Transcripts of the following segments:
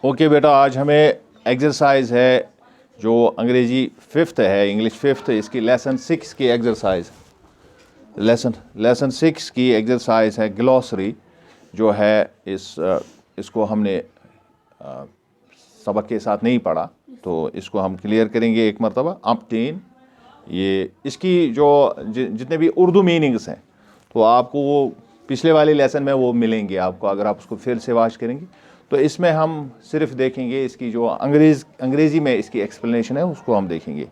Okay बेटा, आज हमें एक्सरसाइज है जो अंग्रेजी 5th है, इंग्लिश 5th, इसकी लेसन 6 की एक्सरसाइज, लेसन 6 की एक्सरसाइज है ग्लॉसरी जो है। इसको हमने सबक के साथ नहीं पढ़ा, तो इसको हम क्लियर करेंगे एक मरतबा। अपटेन, ये इसकी जो जितने भी उर्दू मीनिंग्स हैं तो आपको वो पिछले वाले लेसन में वो मिलेंगे आपको, अगर आप उसको फिर से वॉच करेंगे। तो इसमें हम सिर्फ देखेंगे इसकी जो अंग्रेज़ी में इसकी एक्सप्लेनेशन है उसको हम देखेंगे।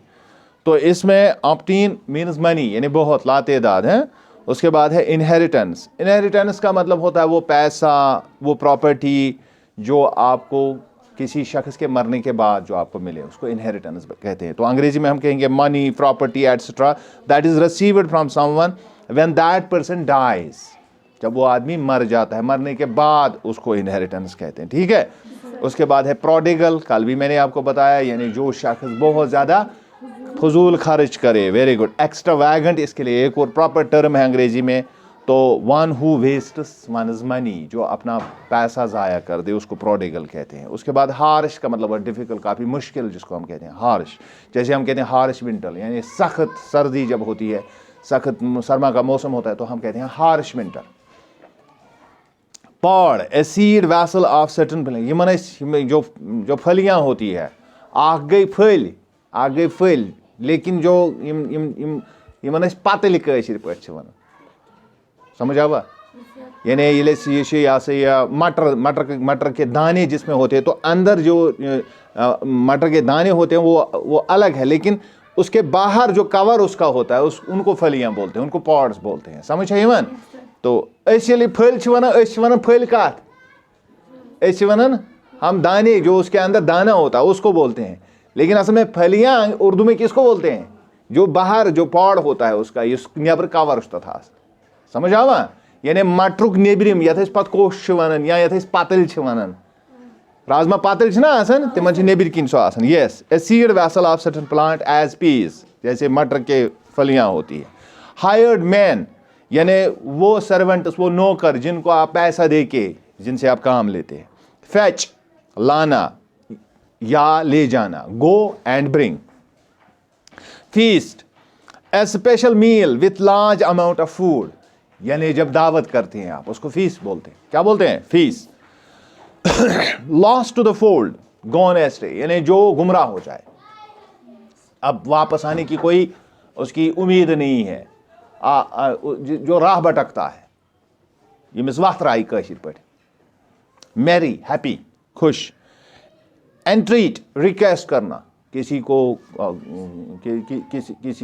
तो इसमें ऑप्टीन मीन्स मनी, यानी बहुत, लातेदाद है। उसके बाद है इनहेरिटेंस। इनहेरिटेंस का मतलब होता है वो पैसा, वो प्रॉपर्टी जो आपको किसी शख्स के मरने के बाद जो आपको मिले, उसको इनहेरिटेंस कहते हैं। तो अंग्रेजी में हम कहेंगे money, property etcetera that is received from someone when that person dies. जब वो आदमी मर जाता है, मरने के बाद उसको इनहेरिटेंस कहते हैं, ठीक है। उसके बाद है प्रोडिगल, कल भी मैंने आपको बताया, यानी जो शख्स बहुत ज़्यादा फजूल खर्च करे। Very good. एक्स्ट्रावैगेंट इसके लिए एक और प्रॉपर टर्म है अंग्रेजी में। तो one who wastes one's money, जो अपना पैसा ज़ाया कर दे, उसको प्रोडिगल कहते हैं। उसके बाद हार्श का मतलब डिफ़िकल्ट, काफ़ी मुश्किल, जिसको हम कहते हैं हार्श। जैसे हम कहते हैं हार्श विंटर, यानी सख्त सर्दी जब होती है, सख्त सरमा का मौसम होता है, तो हम कहते हैं harsh winter. Pod, A seed vessel of certain plant, Yemen जो फलियां होती है, आग गई फल, लेकिन जो यमन पतल कशिर पे वन, समझ आवा, यानी ये मटर के दाने जिसमें होते हैं, तो अंदर जो मटर के दाने होते हैं वो अलग है, लेकिन उसके बाहर जो कवर उसका होता है उनको फलियां बोलते हैं, उनको पॉड्स बोलते हैं। समझ है यमन? तो फल वन फल कत वन, हम दाने जो उसके अंदर दाना होता है उसको बोलते हैं, लेकिन असल में फलियां उर्दू में किसको बोलते हैं? जो बाहर जो पॉड होता है उसका, नेबर कवर था। समझ आवा? यानी मटरुक नेबरिम यथ पत कोश वन या यथ पतल वन, राजमा पतल ना आसान, तिमन नेबर किन सो आसान। Yes, a seed vessel of certain plant as peas, जैसे मटर के फलियां होती है। हायर्ड मैन, यानी वो सर्वेंट्स, वो नौकर जिनको आप पैसा दे के, जिनसे आप काम लेते हैं। फैच, लाना या ले जाना, go and bring. Feast, a special meal with large amount of food, यानी जब दावत करते हैं आप, उसको फीस बोलते हैं। क्या बोलते हैं? Feast. Lost to the fold, gone astray, यानी जो गुमराह हो जाए, अब वापस आने की कोई उसकी उम्मीद नहीं है, जो राह भटकता है, ये मिस वक्त राई कशिर पे। मैरी, हैप्पी, खुश। एंट्रीट, रिक्वेस्ट करना, किसी को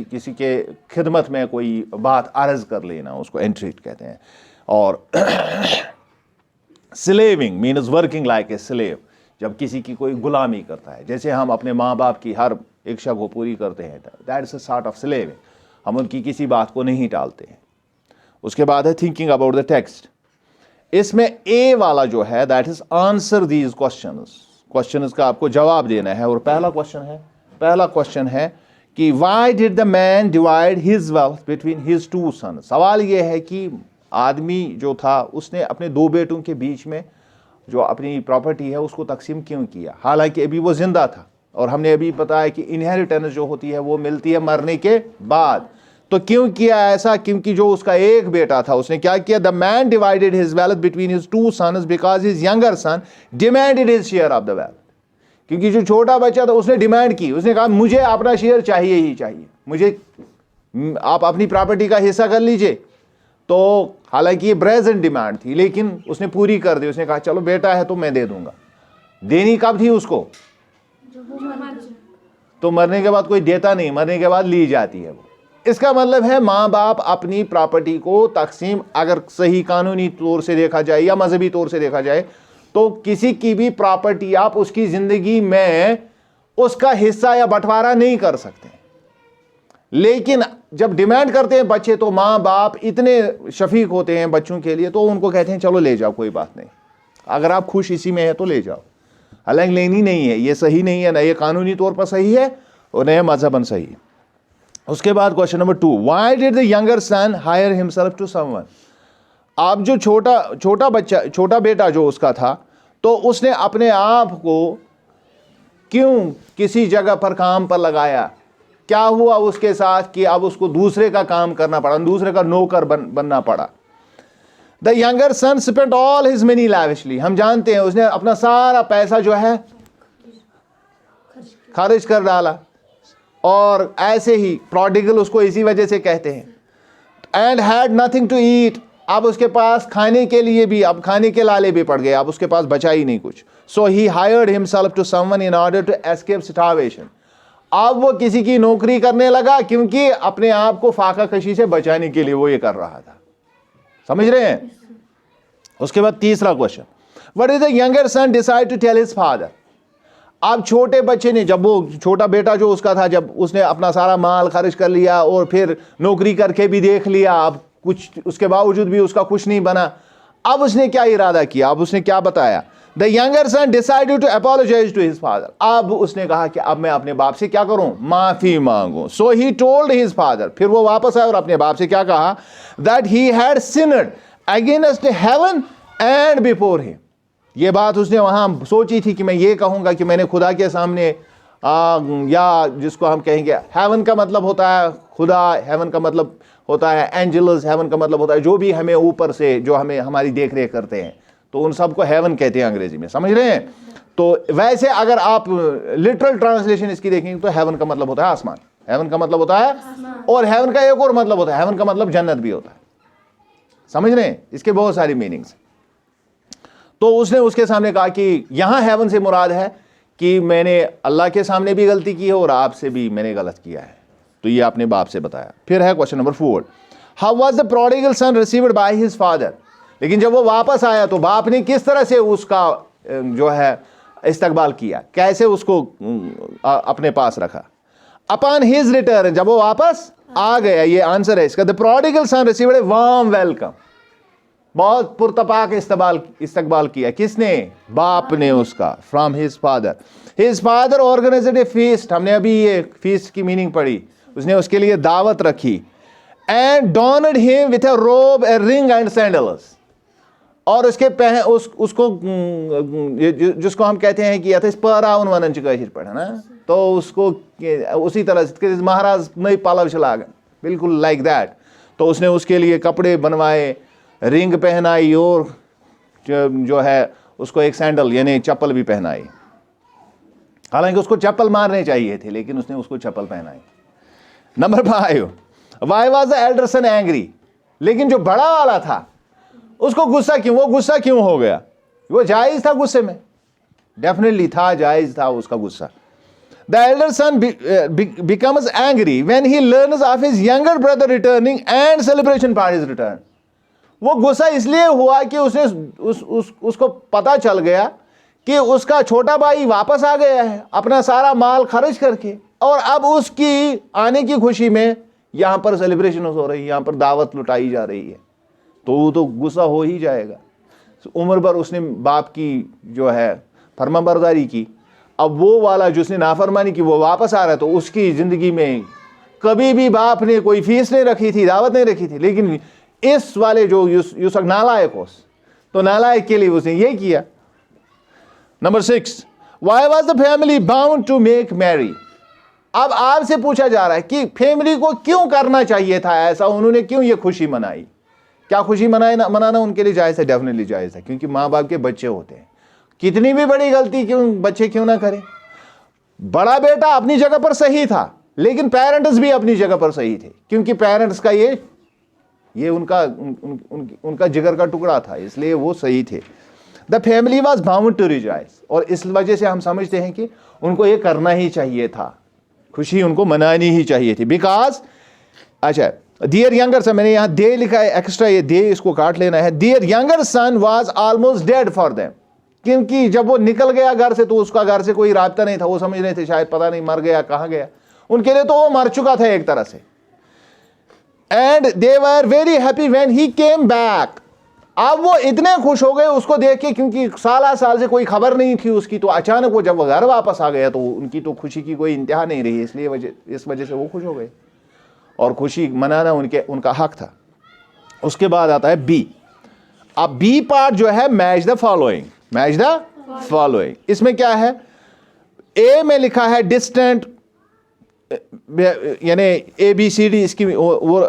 किसी के खिदमत में कोई बात अर्ज कर लेना, उसको एंट्रीट कहते हैं। और slaving means working like a slave, जब किसी की कोई गुलामी करता है, जैसे हम अपने माँ बाप की हर इच्छा को पूरी करते हैं, that is a sort of slaving, हम उनकी किसी बात को नहीं टालते हैं। उसके बाद है थिंकिंग अबाउट द टेक्स्ट। इसमें ए वाला जो है that is answer these questions का आपको जवाब देना है। और पहला क्वेश्चन है कि why did the man divide his wealth between his two son. सवाल यह है कि आदमी जो था उसने अपने दो बेटों के बीच में जो अपनी प्रॉपर्टी है उसको तकसीम क्यों किया, हालांकि अभी वो जिंदा था। और हमने अभी बताया कि इनहेरिटेंस जो होती है वो मिलती है मरने के बाद। तो क्यों किया ऐसा? क्योंकि जो उसका एक बेटा था उसने क्या किया? The man divided his wealth between his two sons because his younger son demanded his share of the wealth. क्योंकि जो छोटा बच्चा था उसने डिमांड की, उसने कहा मुझे अपना शेयर चाहिए ही चाहिए, मुझे आप अपनी प्रॉपर्टी का हिस्सा कर लीजिए। तो हालांकि ये प्रेजेंट डिमांड थी, लेकिन उसने पूरी कर दी। उसने कहा चलो बेटा है तो मैं दे दूंगा। देनी कब थी उसको? तो मरने के बाद कोई देता नहीं, मरने के बाद ली जाती है वो। इसका मतलब है माँ बाप अपनी प्रॉपर्टी को तकसीम, अगर सही कानूनी तौर से देखा जाए या मजहबी तौर से देखा जाए, तो किसी की भी प्रॉपर्टी आप उसकी जिंदगी में उसका हिस्सा या बंटवारा नहीं कर सकते। लेकिन जब डिमांड करते हैं बच्चे, तो माँ बाप इतने शफीक होते हैं बच्चों के लिए, तो उनको कहते हैं चलो ले जाओ, कोई बात नहीं, अगर आप खुश इसी में है तो ले जाओ। हालांकि लेनी नहीं है, ये सही नहीं है, ना ये कानूनी तौर पर सही है और न ये मजहबन सही है। उसके बाद question number 2, why did the younger son hire himself to someone. अब जो छोटा बेटा जो उसका था, तो उसने अपने आप को क्यों किसी जगह पर काम पर लगाया? क्या हुआ उसके साथ कि अब उसको दूसरे का काम करना पड़ा, दूसरे का नौकर बनना पड़ा? The younger son spent all his money lavishly. हम जानते हैं उसने अपना सारा पैसा जो है खर्च कर डाला, और ऐसे ही प्रोडिगल उसको इसी वजह से कहते हैं। And had nothing to eat. अब उसके पास खाने के लिए भी, अब खाने के लाले भी पड़ गए, अब उसके पास बचा ही नहीं कुछ। So he hired himself to someone in order to escape starvation. अब वो किसी की नौकरी करने लगा क्योंकि अपने आप को फाका कशी से बचाने के लिए वो ये कर रहा था। समझ रहे हैं? उसके बाद तीसरा question, what is the younger son decide to tell his father. अब छोटे बच्चे ने, जब वो छोटा बेटा जो उसका था, जब उसने अपना सारा माल खर्च कर लिया और फिर नौकरी करके भी देख लिया, अब कुछ उसके बावजूद भी उसका कुछ नहीं बना, अब उसने क्या इरादा किया? अब उसने क्या बताया? The younger son decided to apologise to his father. अब उसने कहा कि अब मैं अपने बाप से क्या करूं? माफी मांगू। सो ही टोल्ड हिज फादर। फिर वो वापस आया और अपने बाप से क्या कहा? That he had sinned against heaven and before him. ये बात उसने वहां सोची थी कि मैं ये कहूंगा कि मैंने खुदा के सामने, या जिसको हम कहेंगे, हेवन का मतलब होता है खुदा, हेवन का मतलब होता है एंजल्स, हेवन का मतलब होता है जो भी हमें ऊपर से, जो हमें हमारी देख रेख करते हैं, तो उन सबको हेवन कहते हैं अंग्रेजी में। समझ रहे हैं? तो वैसे अगर आप लिटरल ट्रांसलेशन इसकी देखेंगे तो हेवन का मतलब होता है आसमान, हेवन का मतलब होता है, और हेवन का एक और मतलब होता है, हेवन का मतलब जन्नत भी होता है। समझ रहे हैं? इसके बहुत सारी मीनिंग्स। तो उसने उसके सामने कहा कि यहां हेवन से मुराद है कि मैंने अल्लाह के सामने भी गलती की है और आपसे भी मैंने गलत किया है। तो ये आपने बाप से बताया। फिर है question number 4, how was the prodigal son received by his father. लेकिन जब वो वापस आया तो बाप ने किस तरह से उसका जो है इस्तकबाल किया, कैसे उसको अपने पास रखा? अपॉन हिज रिटर्न, जब वो वापस आ गया, ये आंसर है इसका। The prodigal son received a warm welcome. बहुत पुरतपाक इस्तकबाल किया। किसने? बाप ने उसका। From his father. His father organised a feast. हमने अभी ये फीस्ट की मीनिंग पढ़ी। उसने उसके लिए दावत रखी। एंड डॉनड हिम विथ अ रोब, ए रिंग एंड सैंडल्स। और उसके उसको जिसको हम कहते हैं कि परावन वनन पढ़ा ना, तो उसको उसी तरह से महाराज नई पालव चलागन, बिल्कुल लाइक दैट। तो उसने उसके लिए कपड़े बनवाए, रिंग पहनाई, और जो है उसको एक सैंडल यानी चप्पल भी पहनाई। हालांकि उसको चप्पल मारने चाहिए थे, लेकिन उसने उसको चप्पल पहनाई। Number 5, why was the elder sun angry. लेकिन जो बड़ा वाला था उसको गुस्सा क्यों? वो गुस्सा क्यों हो गया? वो जायज था गुस्से में, डेफिनेटली था, जायज था उसका गुस्सा। The elder sun becomes angry when he learns of his younger brother returning and celebration for his return. वो गुस्सा इसलिए हुआ कि उसने उसको पता चल गया कि उसका छोटा भाई वापस आ गया है अपना सारा माल खर्च करके, और अब उसकी आने की खुशी में यहां पर सेलिब्रेशन हो रही है, यहां पर दावत लुटाई जा रही है। तो वो तो गुस्सा हो ही जाएगा। उम्र भर उसने बाप की जो है फरमाबरदारी की, अब वो वाला जिसने नाफरमानी की वो वापस आ रहा है, तो उसकी जिंदगी में कभी भी बाप ने कोई फीस नहीं रखी थी, दावत नहीं रखी थी। लेकिन इस वाले जो यूसुफ नालायक हो, तो नालायक के लिए उसने ये किया। Number 6, why was the family bound to make merry. अब आपसे पूछा जा रहा है कि फैमिली को क्यों करना चाहिए था ऐसा, उन्होंने क्यों ये खुशी मनाई? क्या खुशी मनाना उनके लिए जायज है? डेफिनेटली जायज है, क्योंकि माँ बाप के बच्चे होते हैं। कितनी भी बड़ी गलती क्यों बच्चे क्यों ना करें। बड़ा बेटा अपनी जगह पर सही था, लेकिन पेरेंट्स भी अपनी जगह पर सही थे, क्योंकि पेरेंट्स का ये उनका जिगर का टुकड़ा था, इसलिए वो सही थे। The family was bound to rejoice. और इस वजह से हम समझते हैं कि उनको ये करना ही चाहिए था, खुशी उनको मनानी ही चाहिए थी। बिकॉज अच्छा, डियर यंगर सन, मैंने यहां दे लिखा है एक्स्ट्रा, ये दे इसको काट लेना है। Dear younger son was almost dead for them. क्योंकि जब वो निकल गया घर से तो उसका घर से कोई राब्ता नहीं था, वो समझ रहे थे शायद पता नहीं मर गया, कहां गया। उनके लिए तो वो मर चुका था एक तरह से। And they were very happy when he came back. अब वो इतने खुश हो गए उसको देख के, क्योंकि साल से कोई खबर नहीं थी उसकी, तो अचानक वो जब वो घर वापस आ गया तो उनकी तो खुशी की कोई इंतहा नहीं रही, इसलिए इस वजह से वो खुश हो गए, और खुशी मनाना उनका हक था। उसके बाद आता है बी। अब बी पार्ट जो है, match the following. Match the following. इसमें क्या है, ए में लिखा है डिस्टेंट, यानी ABCD इसकी वो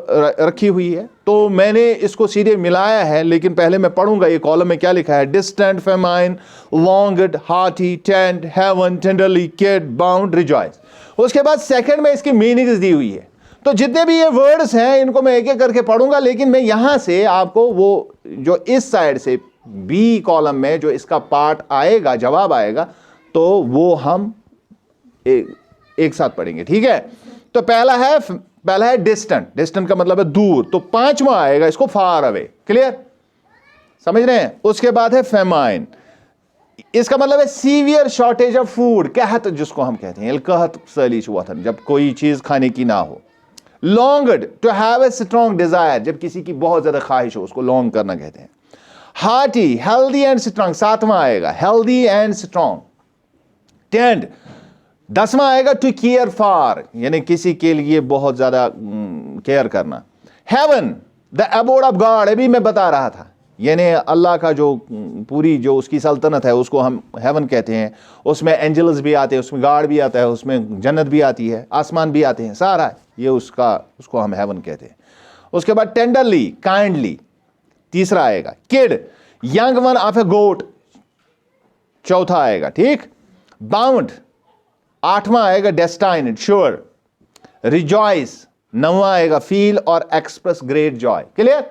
रखी हुई है, तो मैंने इसको सीधे मिलाया है, लेकिन पहले मैं पढ़ूंगा ये कॉलम में क्या लिखा है। Distant, famine, longed, hearty, tent, heaven, tenderly, kid, bound, rejoice. उसके बाद सेकंड में इसकी मीनिंग्स दी हुई है। तो जितने भी ये वर्ड्स हैं इनको मैं एक एक करके पढ़ूंगा, लेकिन मैं यहां से आपको वो जो इस साइड से बी कॉलम में जो इसका पार्ट आएगा, जवाब आएगा, तो वो हम एक साथ पढ़ेंगे, ठीक है। तो पहला है डिस्टेंट। डिस्टेंट का मतलब है दूर, तो पांचवा आएगा इसको फार अवे। क्लियर, समझ रहे हैं। उसके बाद है फेमाइन, इसका मतलब है सीवियर शॉर्टेज ऑफ फूड, कहत जिसको हम कहते हैं, कहत सलीच वतन, जब कोई चीज खाने की ना हो। Longed, to have a strong desire, जब किसी की बहुत ज्यादा ख्वाहिश हो उसको लॉन्ग करना कहते हैं। हार्टी, हेल्दी एंड स्ट्रॉन्ग, सातवां आएगा हेल्दी एंड स्ट्रॉन्ग। टेंड, दसवां आएगा टू केयर फॉर, यानी किसी के लिए बहुत ज्यादा केयर करना। Heaven, the abode of God, अभी मैं बता रहा था, यानी अल्लाह का जो पूरी जो उसकी सल्तनत है उसको हम हेवन कहते हैं। उसमें एंजल्स भी आते हैं, उसमें गॉड भी आता है, उसमें जन्नत भी आती है, आसमान भी आते हैं, सारा ये उसको हम हेवन कहते हैं। उसके बाद टेंडरली, काइंडली, तीसरा आएगा। किड, यंग वन ऑफ ए गोट, चौथा आएगा, ठीक। बाउंड, आठवां आएगा डेस्टाइन्ड, श्योर। रिजॉइस, नौवां आएगा फील और एक्सप्रेस ग्रेट जॉय। क्लियर,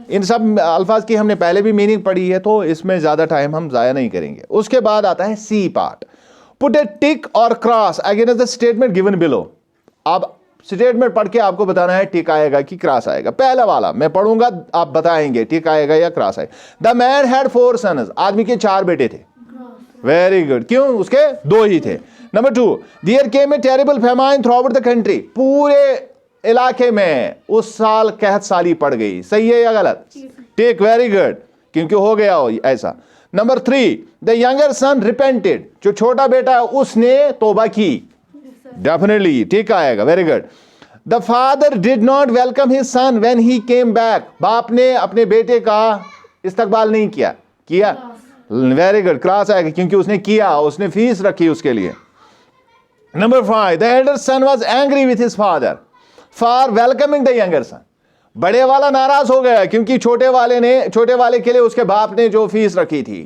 इन सब अल्फाज की हमने पहले भी मीनिंग पढ़ी है, तो इसमें ज्यादा टाइम हम जाया नहीं करेंगे। उसके बाद आता है सी पार्ट, पुट ए टिक और cross against the statement given below. अब स्टेटमेंट पढ़ के आपको बताना है टिक आएगा कि क्रॉस आएगा। पहला वाला मैं पढ़ूंगा, आप बताएंगे टिक आएगा या क्रॉस आएगा। द मैन हैड 4 सन्स, आदमी के 4 बेटे थे। वेरी गुड, क्यों, उसके 2 ही थे। Number 2, there came a terrible famine throughout the country, पूरे इलाके में उस साल कहत साली पड़ गई। सही है या गलत? टिक, वेरी गुड, क्योंकि हो गया हो ऐसा। Number 3, the younger son repented, जो छोटा बेटा है उसने तौबा की। डेफिनेटली ठीक आएगा, very good. The father did not welcome his son when he came back, बाप ने अपने बेटे का इस्तकबाल नहीं किया। वेरी गुड, क्रॉस आएगा क्योंकि उसने किया, उसने फीस रखी उसके लिए। Number 5, the elder son was angry with his father for welcoming the younger son, बड़े वाला नाराज हो गया क्योंकि छोटे वाले के लिए उसके बाप ने जो फीस रखी थी।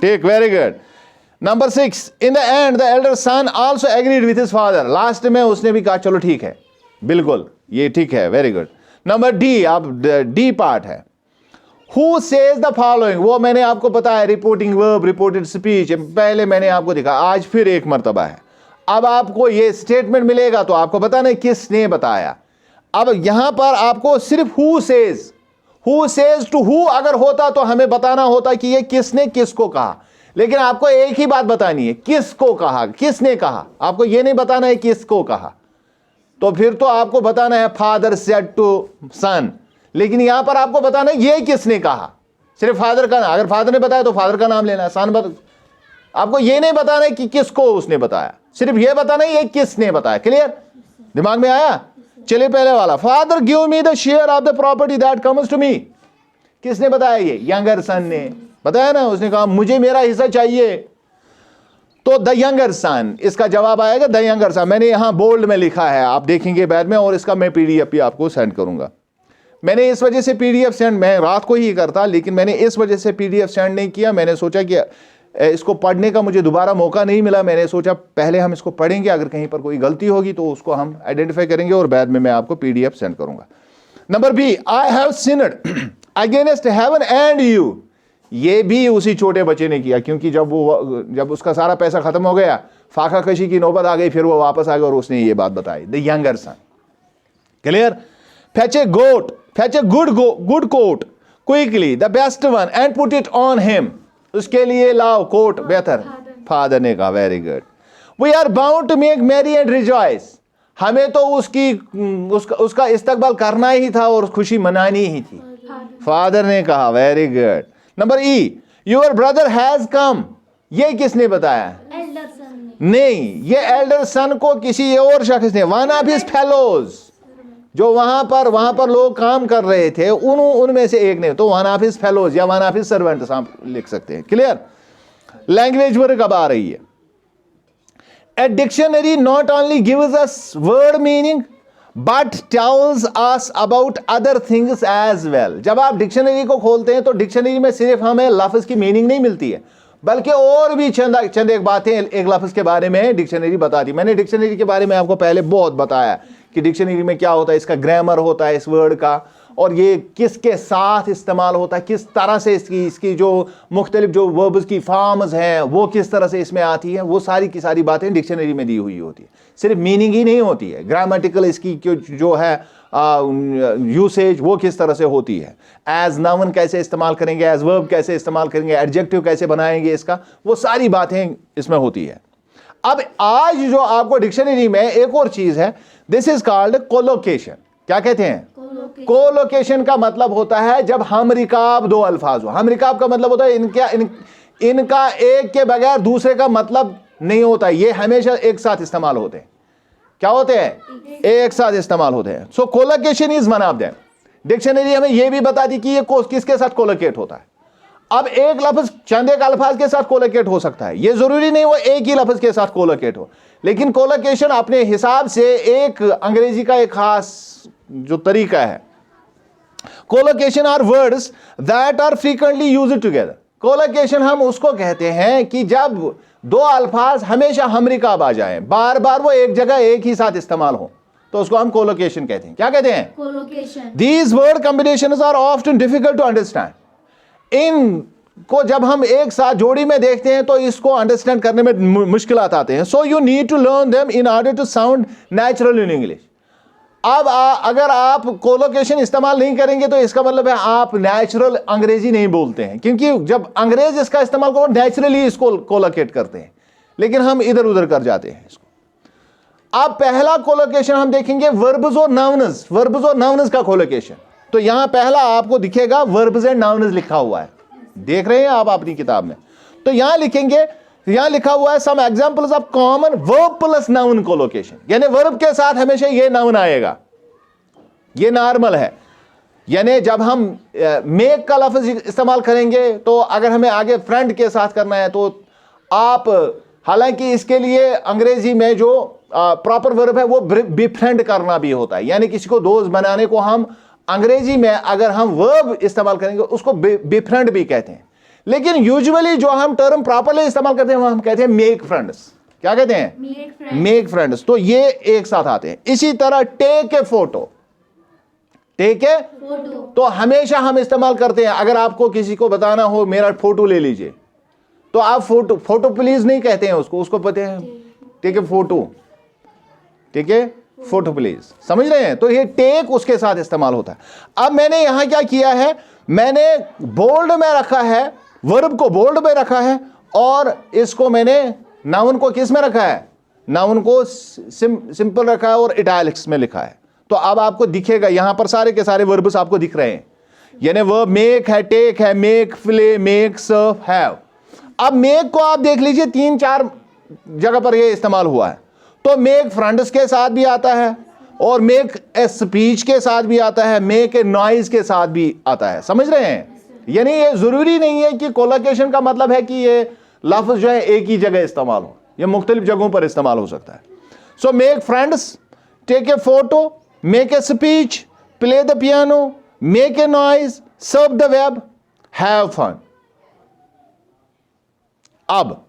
ठीक, very good. Number 6, in the end the elder sun also agreed with his father, last में उसने भी कहा चलो ठीक है, बिल्कुल ये ठीक है, वेरी गुड। नंबर डी, अब डी पार्ट है, हु सेज द फॉलोइंग, वो मैंने आपको बताया रिपोर्टिंग वर्ब, रिपोर्टेड स्पीच, पहले मैंने आपको दिखा, आज फिर एक मर्तबा है। अब आपको ये स्टेटमेंट मिलेगा तो आपको बताना है किसने बताया। अब यहां पर आपको सिर्फ हु सेज टू हु अगर होता तो हमें बताना होता कि ये किसने किसको कहा, लेकिन आपको एक ही बात बतानी है, किसको कहा, किसने कहा, आपको ये नहीं बताना है किसको कहा। तो फिर तो आपको बताना है फादर सेड टू सन, लेकिन यहां पर आपको बताना है ये किसने कहा, सिर्फ फादर का नाम, अगर फादर ने बताया तो फादर का नाम लेना है, सन आपको ये नहीं बताना है कि किसको उसने बताया, सिर्फ ये बताना है ये किसने बताया। क्लियर, दिमाग में आया? चलिए पहले वाला, father give me the share of the property that comes to me, किसने बताया? ये यंगर सन ने बताया ना, उसने कहा मुझे मेरा हिस्सा चाहिए। तो द यंगर सन, इसका जवाब आएगा द यंगर सन। मैंने यहां बोल्ड में लिखा है, आप देखेंगे बाद में, और इसका मैं पीडीएफ भी आपको सेंड करूंगा। मैंने इस वजह से पीडीएफ सेंड, मैं रात को ही करता, लेकिन मैंने इस वजह से पीडीएफ सेंड नहीं किया, मैंने सोचा कि इसको पढ़ने का मुझे दोबारा मौका नहीं मिला, मैंने सोचा पहले हम इसको पढ़ेंगे, अगर कहीं पर कोई गलती होगी तो उसको हम आइडेंटिफाई करेंगे और बाद में मैं आपको पीडीएफ सेंड करूंगा। Number B, I have sinned against heaven and you, ये भी उसी छोटे बच्चे ने किया, क्योंकि जब उसका सारा पैसा खत्म हो गया, फाका कशी की नौबत आ गई, फिर वो वापस आ गया और उसने ये बात बताई। The younger son. Clear, fetch a good coat quickly, the best one and put it on him, उसके लिए लाओ कोट बेहतर, फादर ने कहा। Very good. We are bound to make merry and rejoice, हमें तो उसका इस्तकबाल करना ही था और खुशी मनानी ही थी, फादर ने कहा। Very good. Number E, your brother has come, ये किसने बताया? एल्डर सन ने। नहीं, ये एल्डर सन को किसी और शख्स ने, वन ऑफ हिज फेलोज, जो वहां पर लोग काम कर रहे थे उनमें से एक ने, तो वन ऑफ हिज फेलोज या वन ऑफ हिज सर्वेंट्स आप लिख सकते हैं। क्लियर, लैंग्वेज वर्ड कब आ रही है? A dictionary not only gives us word meaning but tells us about other things as well. जब आप डिक्शनरी को खोलते हैं तो डिक्शनरी में सिर्फ हमें लफ्ज की मीनिंग नहीं मिलती है, बल्कि और भी चंद एक बातें एक लफ्ज के बारे में डिक्शनरी बताती। मैंने डिक्शनरी के बारे में आपको पहले बहुत बताया कि डिक्शनरी में क्या होता है, इसका ग्रामर होता है इस वर्ड का, और ये किसके साथ इस्तेमाल होता है, किस तरह से इसकी जो मुख्तलिफ जो वर्ब्स की फॉर्म्स हैं वो किस तरह से इसमें आती है, वो सारी की सारी बातें डिक्शनरी में दी हुई होती है। सिर्फ मीनिंग ही नहीं होती है, ग्रामेटिकल इसकी जो है यूसेज वो किस तरह से होती है, एज नाउन कैसे इस्तेमाल करेंगे, एज वर्ब कैसे इस्तेमाल करेंगे, एडजेक्टिव कैसे बनाएंगे इसका, वो सारी बातें इसमें होती है। अब आज जो आपको डिक्शनरी में एक और चीज है, दिस इज कॉल्ड कोलोकेशन। क्या कहते हैं? कोलोकेशन का मतलब होता है जब हम रिकाब दो अल्फाज हो। हम रिकाब का मतलब होता है इनका एक के बगैर दूसरे का मतलब नहीं होता, ये हमेशा एक साथ इस्तेमाल होते हैं। क्या होते हैं? एक साथ इस्तेमाल होते हैं। So collocation is one of them. Dictionary हमें यह भी बताती कि ये किसके साथ कोलोकेट होता है। अब एक लफ्ज चंद एक अल्फाज के साथ कोलोकेट हो सकता है, यह जरूरी नहीं वो एक ही लफ्ज के साथ कोलोकेट हो, लेकिन कोलोकेशन अपने हिसाब से एक अंग्रेजी का एक खास जो तरीका है। Collocation are words that are frequently used together. Collocation हम उसको कहते हैं कि जब दो अल्फाज हमेशा हमरिकाब आ जाएं, बार बार वो एक जगह एक ही साथ इस्तेमाल हो, तो उसको हम कोलोकेशन कहते हैं। क्या कहते हैं? Collocation. These word combinations are often difficult to understand. इनको जब हम एक साथ जोड़ी में देखते हैं तो इसको अंडरस्टैंड करने में मुश्किलात आते हैं। So you need to learn them in order to sound natural in English. अब अगर आप कोलोकेशन इस्तेमाल नहीं करेंगे तो इसका मतलब है आप नेचुरल अंग्रेजी नहीं बोलते हैं, क्योंकि जब अंग्रेज इसका इस्तेमाल करो नेचुरली इसको कोलोकेट करते हैं, लेकिन हम इधर उधर कर जाते हैं इसको। अब पहला कोलोकेशन हम देखेंगे वर्ब्स और नाउन्स। वर्ब्स और नाउन्स का कोलोकेशन, तो यहां पहला आपको दिखेगा वर्ब्स एंड नाउन्स लिखा हुआ है, देख रहे हैं आप अपनी किताब में। तो यहां लिखेंगे, यहां लिखा हुआ है some examples of common verb plus noun collocation, यानी वर्ब के साथ हमेशा ये नाउन आएगा, ये नॉर्मल है। यानी जब हम मेक का लफ्ज इस्तेमाल करेंगे तो अगर हमें आगे फ्रेंड के साथ करना है तो आप, हालांकि इसके लिए अंग्रेजी में जो प्रॉपर वर्ब है वो बिफ्रेंड करना भी होता है, यानी किसी को दोस्त बनाने को हम अंग्रेजी में अगर हम वर्ब इस्तेमाल करेंगे उसको बिफ्रेंड भी कहते हैं, लेकिन यूजुअली जो हम टर्म प्रॉपरली इस्तेमाल करते हैं हम कहते हैं मेक फ्रेंड्स। क्या कहते हैं? Make friends. तो ये एक साथ आते हैं। इसी तरह take a photo, take a photo तो हमेशा हम इस्तेमाल करते हैं। अगर आपको किसी को बताना हो मेरा फोटो ले लीजिए, तो आप फोटो प्लीज नहीं कहते हैं उसको पता है टेक ए फोटो, ठीक है, फोटो प्लीज, समझ रहे हैं? तो ये टेक उसके साथ इस्तेमाल होता है। अब मैंने यहां क्या किया है, मैंने बोल्ड में रखा है, वर्ब को बोल्ड में रखा है, और इसको मैंने नाउन को किस में रखा है? नाउन को सिंपल रखा है और इटैलिक्स में लिखा है। तो अब आपको दिखेगा यहां पर सारे के सारे वर्ब्स आपको दिख रहे हैं, यानी वर्ब मेक है, टेक है, make, play, make, serve, have. अब मेक को आप देख लीजिए 3-4 जगह पर यह इस्तेमाल हुआ है। तो मेक फ्रेंड्स के साथ भी आता है, और मेक ए स्पीच के साथ भी आता है, मेक ए नॉइज के साथ भी आता है, समझ रहे हैं? यानी ये जरूरी नहीं है कि कोलोकेशन का मतलब है कि ये लफ्ज जो है एक ही जगह इस्तेमाल हो, ये मुख्तलिफ जगहों पर इस्तेमाल हो सकता है। So make friends, take a photo, make a speech, play the piano, make a noise, serve the web, have fun. अब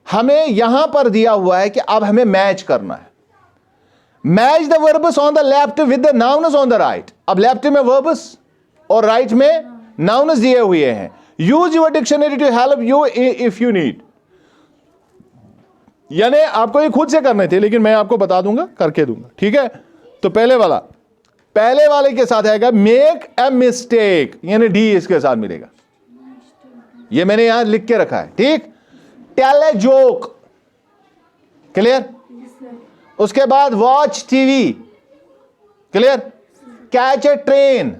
हमें यहां पर दिया हुआ है कि अब हमें मैच करना है। Match the verbs on the left with the nouns on the right. अब लेफ्ट में वर्ब्स और राइट में नाउन्स दिए हुए हैं। Use your dictionary to help you if you need. यानी आपको ये खुद से करने थे, लेकिन मैं आपको बता दूंगा, करके दूंगा, ठीक है? तो पहले वाले के साथ आएगा मेक ए मिस्टेक, यानी डी इसके साथ मिलेगा, ये मैंने यहां लिख के रखा है, ठीक? Tell a joke, clear? उसके बाद watch TV, clear? Catch a train,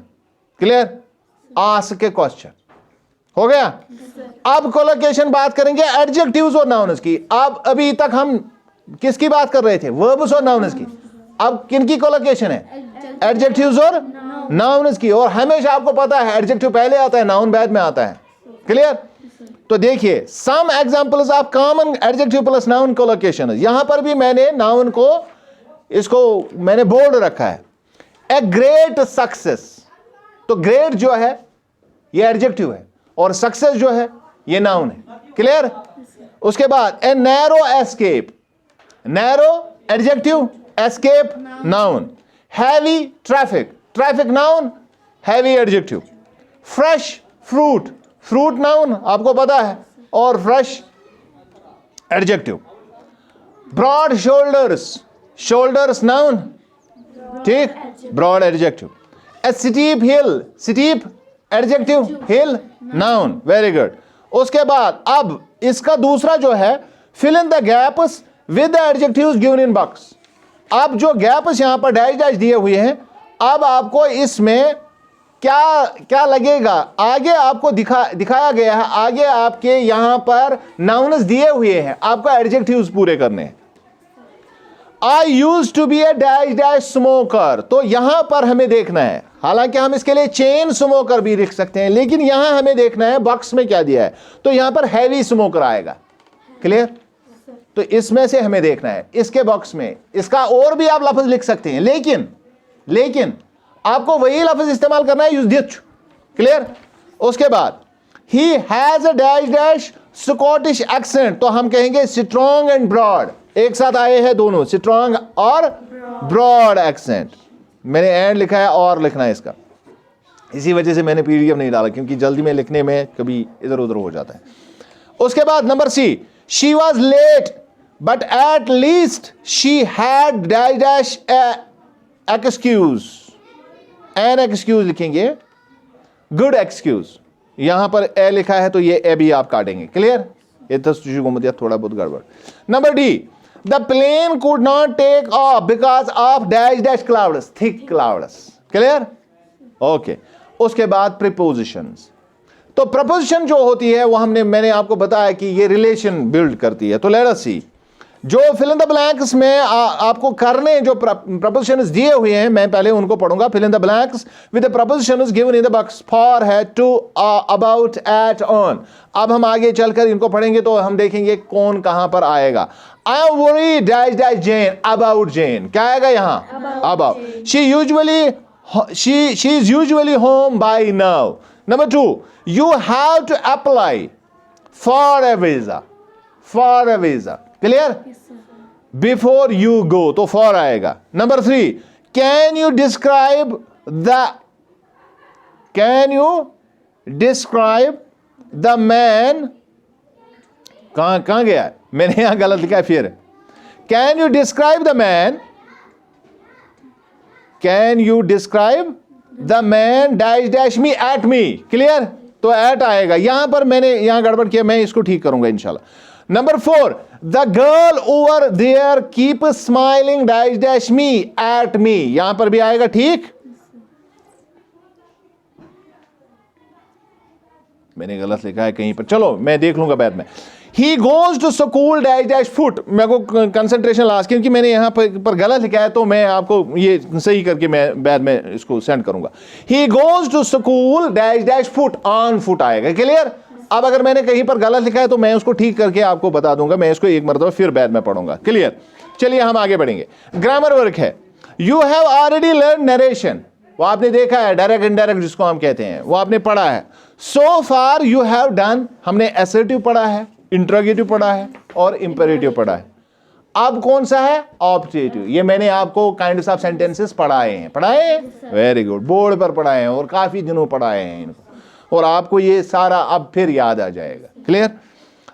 clear? Ask a question, हो गया? अब कोलोकेशन बात करेंगे एडजेक्टिव्स और नाउन्स की। अब अभी तक हम किसकी बात कर रहे थे? वर्ब्स और नाउन्स की। अब किनकी कोलोकेशन है? एडजेक्टिव्स और नाउन्स की। और हमेशा आपको पता है एडजेक्टिव पहले आता है, नाउन बाद में आता है, क्लियर? तो देखिए some examples of common adjective plus noun collocation, यहां पर भी मैंने नाउन को इसको मैंने बोल्ड रखा है। ए ग्रेट सक्सेस, तो ग्रेट जो है ये एडजेक्टिव है और सक्सेस जो है ये नाउन है। क्लियर? उसके बाद a narrow escape, narrow adjective, escape noun. Heavy traffic, traffic noun, heavy adjective. Fresh fruit, fruit noun आपको पता है और fresh adjective. Broad shoulders, shoulders noun, ठीक, broad adjective. A steep hill, steep adjective, hill noun, very good. उसके बाद अब इसका दूसरा जो है fill in the gaps with the adjectives given in box. अब जो गैप्स यहां पर डैश डैश दिए हुए हैं, अब आपको इसमें क्या क्या लगेगा, आगे आपको दिखाया गया है, आगे आपके यहां पर नाउन्स दिए हुए हैं, आपको एडजेक्टिव्स पूरे करने हैं। I use to be a dash dash smoker, तो यहां पर हमें देखना है, हालांकि हम इसके लिए चेन स्मोकर भी लिख सकते हैं, लेकिन यहां हमें देखना है बॉक्स में क्या दिया है, तो यहां पर हैवी स्मोकर आएगा। क्लियर? तो इसमें से हमें देखना है, इसके बॉक्स में इसका और भी आप लफ्ज लिख सकते हैं, लेकिन आपको वही लफ्ज इस्तेमाल करना है, यूज दिस। क्लियर? उसके बाद he has a dash dash Scottish accent, तो हम कहेंगे स्ट्रॉन्ग एंड ब्रॉड, एक साथ आए हैं दोनों, स्ट्रॉन्ग और ब्रॉड एक्सेंट। मैंने एंड लिखा है और लिखना है इसका, इसी वजह से मैंने पीडीएफ नहीं डाला, क्योंकि जल्दी में लिखने में कभी इधर उधर हो जाता है। उसके बाद number C, she was late but at least she had dash dash excuse, an excuse लिखेंगे, गुड एक्सक्यूज। यहां पर ए लिखा है तो ये ए भी आप काटेंगे। क्लियर? ये तो थोड़ा बहुत गड़बड़। Number D, the plane could not take off because of dash dash clouds, thick clouds. Clear? Okay. उसके बाद प्रीपोजिशंस, तो प्रपोजिशन जो होती है वो मैंने आपको बताया कि ये रिलेशन बिल्ड करती है। तो लेट अस सी, जो फिल इन द ब्लैंक्स में आपको करने जो प्रपोजिशंस दिए हुए हैं, मैं पहले उनको पढ़ूंगा। Fill in the blanks with the prepositions given in the box, for, है, टू, अबाउट, एट, ऑन। अब हम आगे चलकर इनको पढ़ेंगे तो हम देखेंगे कौन कहां पर आएगा। I am worry dash dash Jane, about Jane, क्या आएगा यहां? About. She is usually home by now. Number two, you have to apply for a visa, for a visa. Clear? Yes, sir. Before you go, तो for आएगा। Number three, can you describe the man, कहां गया है, मैंने यहां गलत लिखा है फिर। Can you describe the man dash dash me at me? Clear? तो एट आएगा, यहां पर मैंने यहां गड़बड़ किया, मैं इसको ठीक करूंगा इंशाल्लाह। Number four, the girl over there keep smiling dash dash me at me, यहां पर भी आएगा। ठीक, मैंने गलत लिखा है कहीं पर, चलो मैं देख लूंगा बाद में। He goes to school dash dash foot, मेरे को कंसंट्रेशन लास्ट, क्योंकि मैंने यहां पर गलत लिखा है, तो मैं आपको ये सही करके मैं बाद में इसको सेंड करूंगा। He goes to school dash dash foot, on foot आएगा। क्लियर? अब अगर मैंने कहीं पर गलत लिखा है तो मैं उसको ठीक करके आपको बता दूंगा, मैं इसको एक मरतबा फिर बाद में पढ़ूंगा। क्लियर? चलिए हम आगे बढ़ेंगे। ग्रामर वर्क है, you have already learn narration, वो आपने देखा है, डायरेक्ट इनडायरेक्ट जिसको हम कहते हैं, वो आपने पढ़ा है। सो फार यू हैव डन, हमने एसर्टिव पढ़ा है, इंट्रोगेटिव पढ़ा है और इंपेरेटिव पढ़ा है। अब कौन सा है? ऑब्जेक्टिव। ये मैंने आपको काइंड्स ऑफ सेंटेंसेस पढ़ाए हैं। वेरी गुड, बोर्ड पर पढ़ाए हैं और काफी दिनों पढ़ाए हैं इनको, और आपको ये सारा अब फिर याद आ जाएगा। Clear?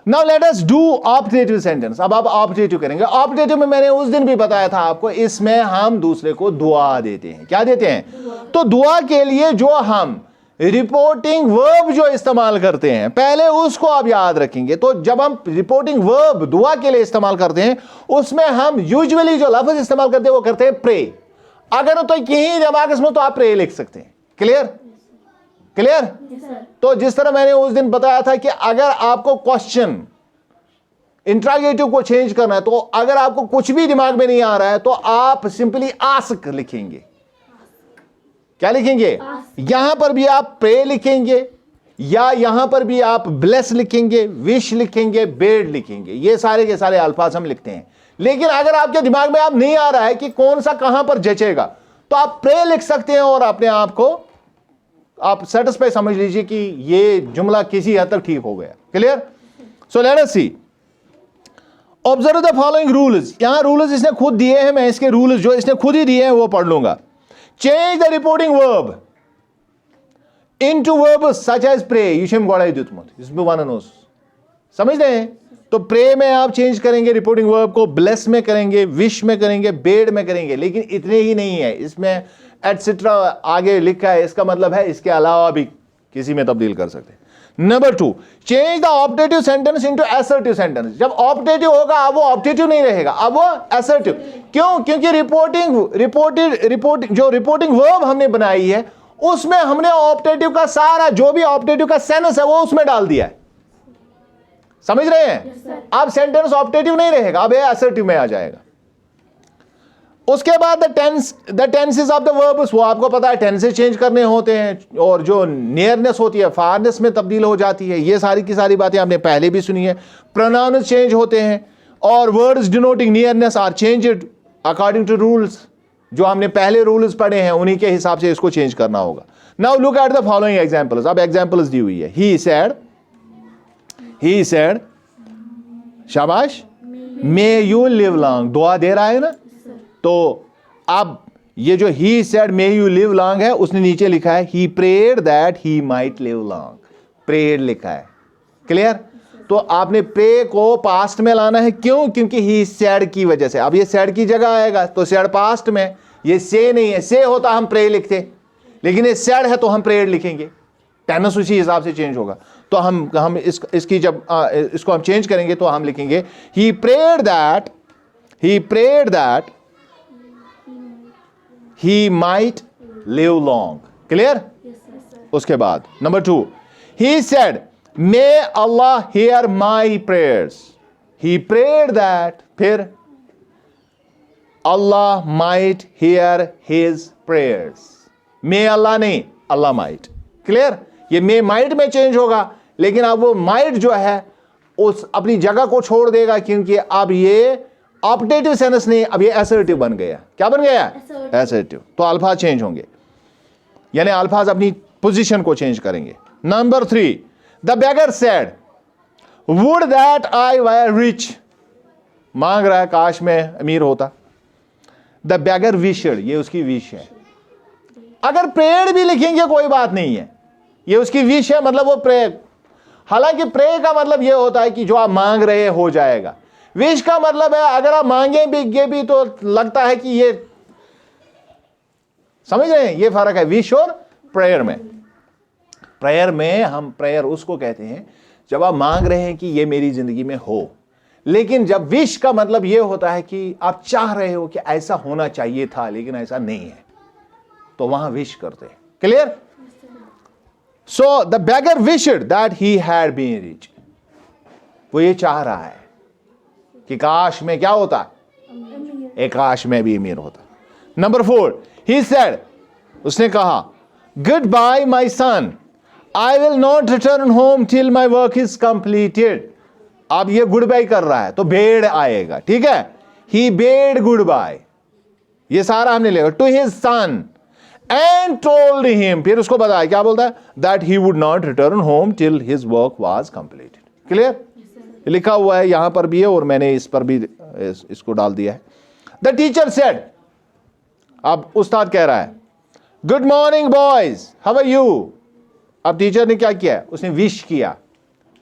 Now let us do objective sentence. अब आप ऑब्जेक्टिव करेंगे। ऑब्जेक्टिव में मैंने उस दिन भी बताया था आपको, इसमें हम दूसरे को दुआ देते हैं। क्या देते हैं? तो दुआ के लिए जो हम रिपोर्टिंग वर्ब जो इस्तेमाल करते हैं, पहले उसको आप याद रखेंगे। तो जब हम रिपोर्टिंग वर्ब दुआ के लिए इस्तेमाल करते हैं, उसमें हम यूजुअली जो लफ्ज इस्तेमाल करते हैं वो करते हैं प्रे। अगर तो कहीं दिमाग इसमें, तो आप प्रे लिख सकते हैं। क्लियर? क्लियर? तो जिस तरह मैंने उस दिन बताया था कि अगर आपको क्वेश्चन इंट्रोगेटिव को चेंज करना है, तो अगर आपको कुछ भी दिमाग में नहीं आ रहा है तो आप सिंपली आस्क लिखेंगे। क्या लिखेंगे? यहां पर भी आप प्रे लिखेंगे, या यहां पर भी आप ब्लेस लिखेंगे, विश लिखेंगे, बेड लिखेंगे, ये सारे के सारे अल्फाज हम लिखते हैं। लेकिन अगर आपके दिमाग में आप नहीं आ रहा है कि कौन सा कहां पर जचेगा, तो आप प्रे लिख सकते हैं और अपने आप को आप सेटिस्फाई समझ लीजिए कि ये जुमला किसी हद तक ठीक हो गया। Clear? So let us see, observe the following rules. यहां रूल्स इसने खुद दिए हैं, मैं इसके रूल्स जो इसने खुद ही दिए हैं वो पढ़ लूंगा। Change the reporting verb into verb such as pray. युशम गोड़ाई दुतमुत इसमें वाननोस समझ रहे हैं? तो प्रे में आप चेंज करेंगे रिपोर्टिंग वर्ब को, ब्लेस में करेंगे, विश में करेंगे, बेड में करेंगे। लेकिन इतने ही नहीं है, इसमें एटसेट्रा आगे लिखा है, इसका मतलब है इसके अलावा भी किसी में तब्दील कर सकते हैं। Number 2, change the optative sentence into assertive sentence. जब ऑप्टेटिव होगा अब वो ऑप्टेटिव नहीं रहेगा, अब वो असर्टिव। क्यों? क्योंकि रिपोर्टिंग वर्ब हमने बनाई है उसमें हमने ऑप्टेटिव का सारा जो भी ऑप्टेटिव का सेंस है वो उसमें डाल दिया है। समझ रहे हैं? अब सेंटेंस ऑप्टेटिव नहीं रहेगा, अब ये असर्टिव में आ जाएगा। उसके बाद the tenses of the verbs, वो आपको पता है टेंसेस चेंज करने होते हैं, और जो नियरनेस होती है फारनेस में तब्दील हो जाती है। ये सारी की सारी बातें आपने पहले भी सुनी है। प्रोनाउंस चेंज होते हैं और words denoting nearness are changed according to rules. जो हमने पहले रूल्स पढ़े हैं उन्हीं के हिसाब से इसको चेंज करना होगा। Now look at the following examples. अब एग्जांपल्स दी हुई है। ही सेड, शाबाश, मे यू लिव लॉन्ग, दुआ दे रहा है ना। तो अब ये जो he said may you live long है, उसने नीचे लिखा है he prayed that he might live long. Prayed लिखा है। क्लियर? तो आपने प्रे को पास्ट में लाना है। क्यों? क्योंकि ही सेड की वजह से। अब ये सेड की जगह आएगा तो सेड पास्ट में, ये से नहीं है। से होता हम प्रे लिखते, लेकिन ये सेड है तो हम प्रेड लिखेंगे। टेनस उसी हिसाब से चेंज होगा। तो हम इसकी जब इसको हम चेंज करेंगे तो हम लिखेंगे he prayed that he might live long. Clear? उसके बाद number 2, he said may Allah hear my prayers. He prayed that, फिर Allah might hear his prayers. May Allah नहीं, अल्लाह माइट। क्लियर? ये मे माइट में चेंज होगा, लेकिन अब वो माइट जो है उस अपनी जगह को छोड़ देगा, क्योंकि अब ये ऑप्टेटिव सेंस नहीं, अब ये असर्टिव बन गया। क्या बन गया? असर्टिव। तो अल्फाज चेंज होंगे, यानी अल्फाज अपनी पोजीशन को चेंज करेंगे। Number 3, the beggar said would that I were rich. मांग रहा है काश मैं अमीर होता। द बेगर विशड, ये उसकी विश है। अगर प्रेयर भी लिखेंगे कोई बात नहीं है, ये उसकी विश है, मतलब वो प्रे। हालांकि प्रे का मतलब ये होता है कि जो आप मांग रहे हो जाएगा। विश का मतलब है अगर आप मांगेंगे भी तो लगता है कि ये, समझ रहे हैं? ये फर्क है विश और प्रेयर में। प्रेयर में हम प्रेयर उसको कहते हैं जब आप मांग रहे हैं कि ये मेरी जिंदगी में हो। लेकिन जब विश का मतलब ये होता है कि आप चाह रहे हो कि ऐसा होना चाहिए था लेकिन ऐसा नहीं है, तो वहां विश करते हैं। Clear? So the beggar wished that he had been rich. वो ये चाह रहा है कि काश में क्या होता, एक काश में भी अमीर होता। नंबर 4, ही सेड, उसने कहा good bye my son, I will not return home till my work is completed. अब ये गुड बाय कर रहा है तो बेड आएगा। ठीक है? ही बेड गुड बाय, ये सारा हमने लिखा। To his son and told him, फिर उसको बताया, क्या बोलता है? That he would not return home till his work was completed. Clear? लिखा हुआ है यहां पर भी है और मैंने इस पर भी इसको डाल दिया है। द टीचर सेड, अब उस्ताद कह रहा है good morning boys, how are you. अब टीचर ने क्या किया? उसने विश किया।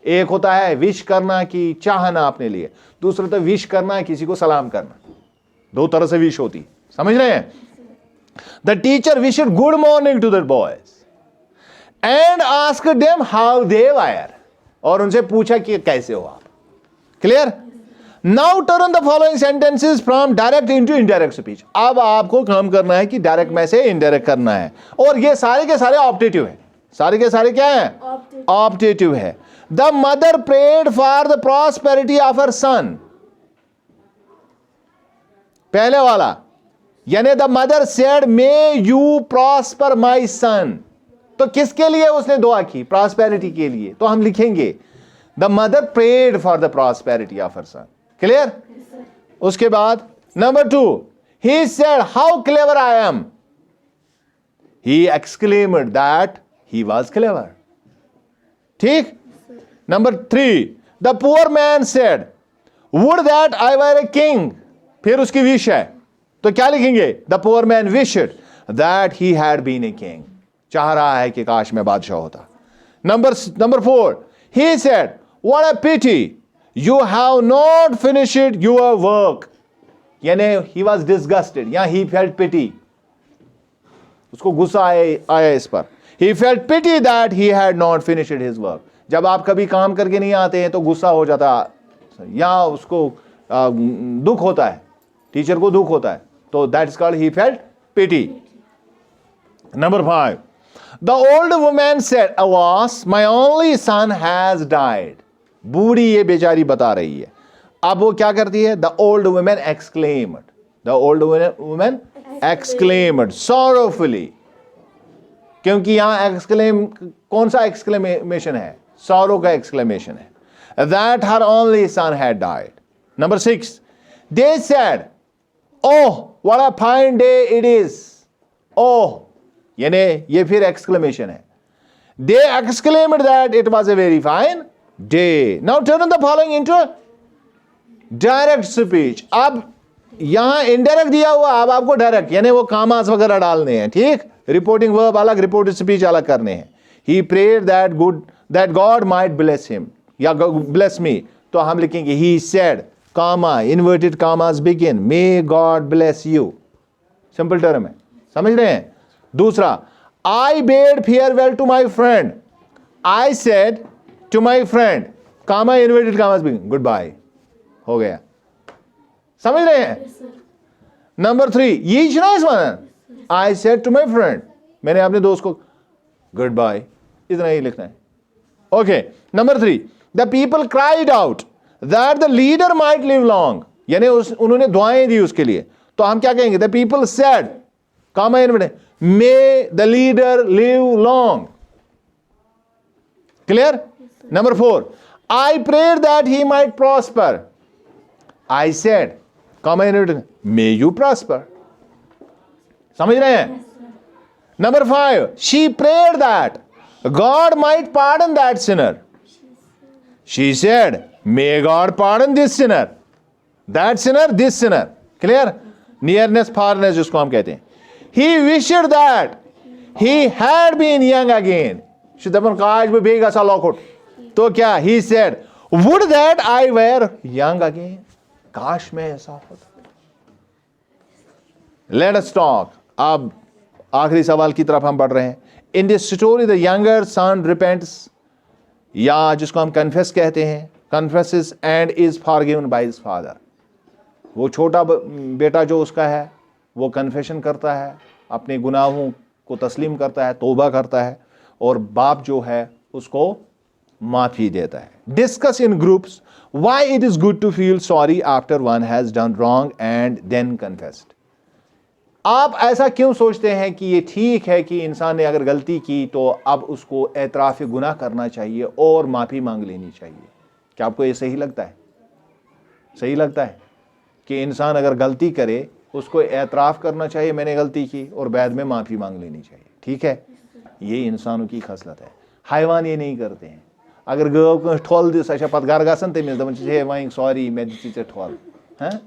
एक होता है विश करना कि चाहना अपने लिए, दूसरा तो विश करना है किसी को सलाम करना। दो तरह से विश होती, समझ रहे हैं? The teacher wished good morning to the boys and asked them how they were, और उनसे पूछा कि कैसे हो आप। Clear? Now turn the following sentences from direct into indirect speech. अब आपको काम करना है कि डायरेक्ट में से इनडायरेक्ट करना है, और ये सारे के सारे ऑप्टेटिव है। सारे के सारे क्या है? ऑप्टेटिव है। The mother prayed for the prosperity of her son. पहले वाला, यानी the mother said may you prosper my son. तो किसके लिए उसने दुआ की? प्रॉस्पेरिटी के लिए। तो हम लिखेंगे the mother prayed for the prosperity of her son. Clear? उसके बाद number 2, he said how clever I am. He exclaimed that he was clever. ठीक? Number 3, the poor man said would that I were a king. फिर उसकी wish है, तो क्या लिखेंगे? The poor man wished that he had been a king. चाह रहा है कि काश मैं बादशाह होता। Number 4, he said what a pity you have not finished your work. यानी ही वाज डिसगस्टेड, या ही फेल्ट पिटी, उसको गुस्सा आया इस पर। He felt pity that he had not finished his work. जब आप कभी काम करके नहीं आते हैं तो गुस्सा हो जाता, या उसको दुख होता है, टीचर को दुख होता है, तो that is called he felt pity. Number 5, the old woman said alas my only son has died. बूढ़ी ये बेचारी बता रही है। अब वो क्या करती है? The old woman exclaimed, the old woman exclaimed sorrowfully. क्योंकि यहां एक्सक्लेम, कौन सा एक्सक्लेमेशन है? सॉरो का एक्सक्लेमेशन है। That her only son had died. Number 6, they said oh what a fine day it is. Oh यानी ये फिर एक्सक्लेमेशन है। They exclaimed that it was a very fine day. Now turn the following into direct speech. अब यहां indirect दिया हुआ, अब आपको डायरेक्ट, यानी वो कामास वगैरह डालने हैं। ठीक? रिपोर्टिंग वर्ब अलग, रिपोर्टिंग स्पीच अलग करने हैं। He prayed that God might bless him या ब्लेस मी, तो हम लिखेंगे he said comma inverted commas begin may God bless you. Simple term है, समझ रहे हैं? दूसरा, I bade farewell to my friend. I said to my friend comma inverted commas begin goodbye. हो गया, समझ रहे हैं? Number 3, I said to my friend, मैंने अपने दोस्त को गुड बाय, इतना ही लिखना है। Okay. Number 3, the people cried out that the leader might live long. यानी उन्होंने दुआएं दी उसके लिए, तो हम क्या कहेंगे? The people said comma inverted may the leader live long. Clear? Number 4, I prayed that he might prosper. I said comma inverted may you prosper. समझ रहे हैं? Number 5, she prayed that God might pardon that sinner. She said may God pardon this sinner, that sinner, this sinner. Clear? Nearness farness जिसको हम कहते हैं। He wished that he had been young again. दपन काश बह बेग गसा लॉकउट, तो क्या? He said would that I were young again. काश मैं ऐसा होता। Let us talk. अब आखिरी सवाल की तरफ हम बढ़ रहे हैं। In this story the younger son repents, या जिसको हम कन्फेस कहते हैं, confesses and is forgiven by his father. वो छोटा बेटा जो उसका है वो कन्फेशन करता है, अपने गुनाहों को तस्लीम करता है, तौबा करता है, और बाप जो है उसको माफी देता है। Discuss in groups why it is good to feel sorry after one has done wrong and then confessed. आप ऐसा क्यों सोचते हैं कि ये ठीक है कि इंसान ने अगर गलती की तो अब उसको एतराफ़ गुनाह करना चाहिए और माफ़ी मांग लेनी चाहिए? क्या आपको ये सही लगता है? सही लगता है कि इंसान अगर गलती करे उसको एतराफ़ करना चाहिए मैंने गलती की, और बाद में माफ़ी मांग लेनी चाहिए? ठीक है, ये इंसानों की खसलत है। हैवान ये नहीं करते हैं। अगर गौ को ठोल दिस अच्छा पत घर गसन तमिस दपन वहीं सॉरी मैं दिस ठोल, हैं,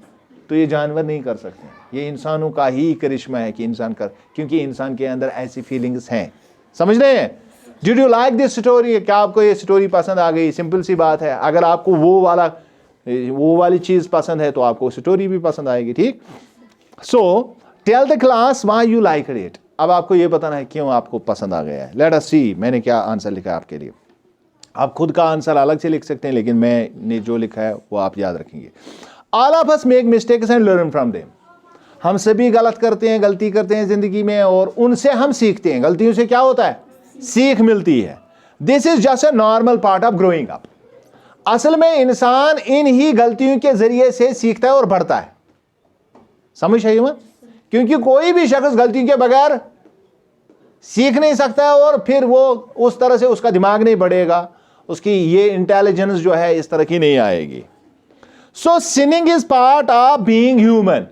तो ये जानवर नहीं कर सकते। ये इंसानों का ही करिश्मा है कि इंसान कर, क्योंकि इंसान के अंदर ऐसी फीलिंग्स हैं। समझ रहे हैं? Did you like this story? क्या आपको ये स्टोरी पसंद आ गई? सिंपल सी बात है। अगर आपको वो वाली चीज़ पसंद है तो आपको स्टोरी भी पसंद आएगी। ठीक? So tell the class why you like it. अब आपको ये बताना है क्यों आपको पसंद आ गया है। लेट अस सी मैंने क्या आंसर लिखा है आपके लिए। आप खुद का आंसर अलग से लिख सकते हैं, लेकिन मैंने जो लिखा है वो आप याद रखेंगे। All of us make mistakes and learn from them. हम सभी गलत करते हैं, गलती करते हैं जिंदगी में, और उनसे हम सीखते हैं। गलतियों से क्या होता है? सीख मिलती है। This is just a normal part of growing up. असल में इंसान इन ही गलतियों के जरिए से सीखता है और बढ़ता है। समझ है मत? क्योंकि कोई भी शख्स गलतियों के बगैर सीख नहीं सकता है और फिर वो उस तरह से उसका दिमाग नहीं बढ़ेगा, उसकी ये इंटेलिजेंस जो है इस तरह की नहीं आएगी। So sinning is part of being human.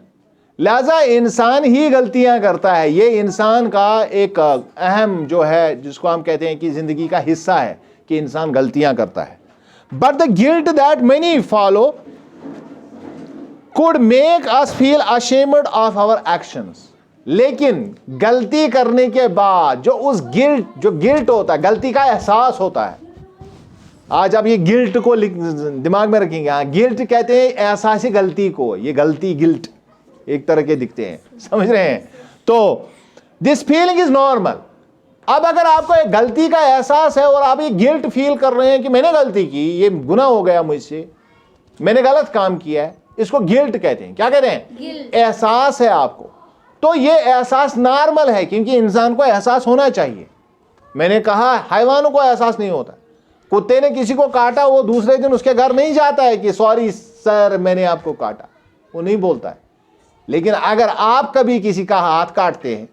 लिहाजा इंसान ही गलतियां करता है, ये इंसान का एक अहम जो है जिसको हम कहते हैं कि जिंदगी का हिस्सा है कि इंसान गलतियां करता है। But the guilt that many follow could make us feel ashamed of our actions. लेकिन गलती करने के बाद जो उस गिल्ट होता है, गलती का एहसास होता है, आज आप ये गिल्ट को दिमाग में रखेंगे। हाँ, गिल्ट कहते हैं एहसास गलती को, ये गलती गिल्ट एक तरह के दिखते हैं, समझ रहे हैं? तो दिस फीलिंग इज नॉर्मल। अब अगर आपको एक गलती का एहसास है और आप ये गिल्ट फील कर रहे हैं कि मैंने गलती की, ये गुनाह हो गया मुझसे, मैंने गलत काम किया है, इसको गिल्ट कहते हैं। क्या कहते हैं? एहसास है आपको। तो ये एहसास नॉर्मल है, क्योंकि इंसान को एहसास होना चाहिए। मैंने कहा हैवानों को एहसास नहीं होता। कुत्ते ने किसी को काटा, वो दूसरे दिन उसके घर नहीं जाता है कि सॉरी सर मैंने आपको काटा, वो नहीं बोलता है। लेकिन अगर आप कभी किसी का हाथ काटते हैं,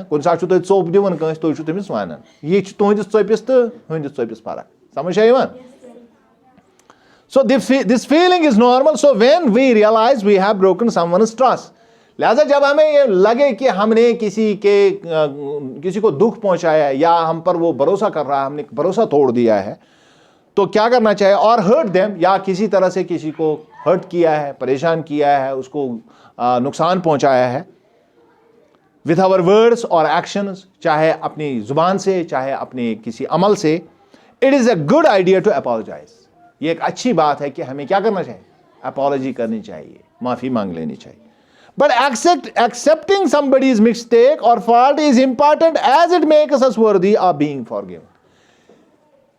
कुछ साथ तुम चोप दिवन कंस, तुम तमिस वानन ये तुहंदिस चोपिस तो हंदिस चोपिस फर्क। समझ आइए? So this feeling is normal. So when we realize we have broken someone's trust, लिहाजा जब हमें ये लगे कि हमने किसी को दुख पहुंचाया है या हम पर वो भरोसा कर रहा है, हमने भरोसा तोड़ दिया है, तो क्या करना चाहिए? और हर्ट देम, या किसी तरह से किसी को हर्ट किया है, परेशान किया है, उसको नुकसान पहुंचाया है विथ आवर वर्ड्स और एक्शंस, चाहे अपनी जुबान से चाहे अपने किसी अमल से, it is a good idea to apologise. ये एक अच्छी बात है कि हमें क्या करना चाहिए? अपोलॉजी करनी चाहिए, माफी मांग लेनी चाहिए। But accepting somebody's mistake or fault is important as it makes us worthy of being forgiven.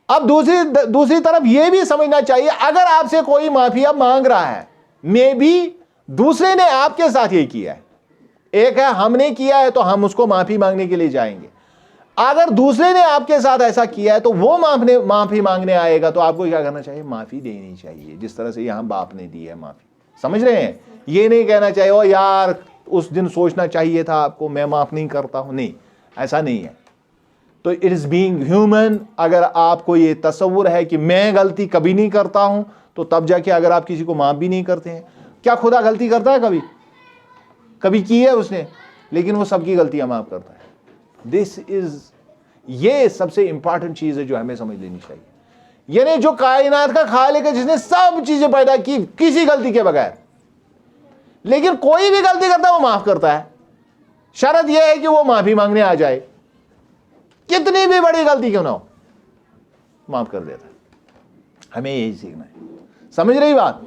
अब दूसरी तरफ यह भी समझना चाहिए, अगर आपसे कोई माफी अब मांग रहा है, मे बी दूसरे ने आपके साथ ये किया है, एक है हमने किया है तो हम उसको माफी मांगने के लिए जाएंगे। अगर दूसरे ने आपके साथ ऐसा किया है तो वो माफी मांगने आएगा, तो आपको क्या करना चाहिए? माफी देनी चाहिए, जिस तरह से यहां बाप ने दी है माफी। समझ रहे हैं? ये नहीं कहना चाहिए ओ यार उस दिन सोचना चाहिए था आपको, मैं माफ नहीं करता हूं, नहीं, ऐसा नहीं है। तो इट इज बीइंग ह्यूमन। अगर आपको ये तसव्वुर है कि मैं गलती कभी नहीं करता हूं, तो तब जाके अगर आप किसी को माफ भी नहीं करते हैं, क्या खुदा गलती करता है? कभी की है उसने, लेकिन वो सबकी गलतियां माफ करता है। ये सबसे इंपॉर्टेंट चीज है जो हमें समझ लेनी चाहिए। यानी जो कायनात का खालिक है, जिसने सब चीजें पैदा की किसी गलती के बगैर, लेकिन कोई भी गलती करता है वो माफ करता है। शर्त यह है कि वो माफी मांगने आ जाए, कितनी भी बड़ी गलती क्यों ना हो, माफ कर देता है। हमें यही सीखना है। समझ रही बात?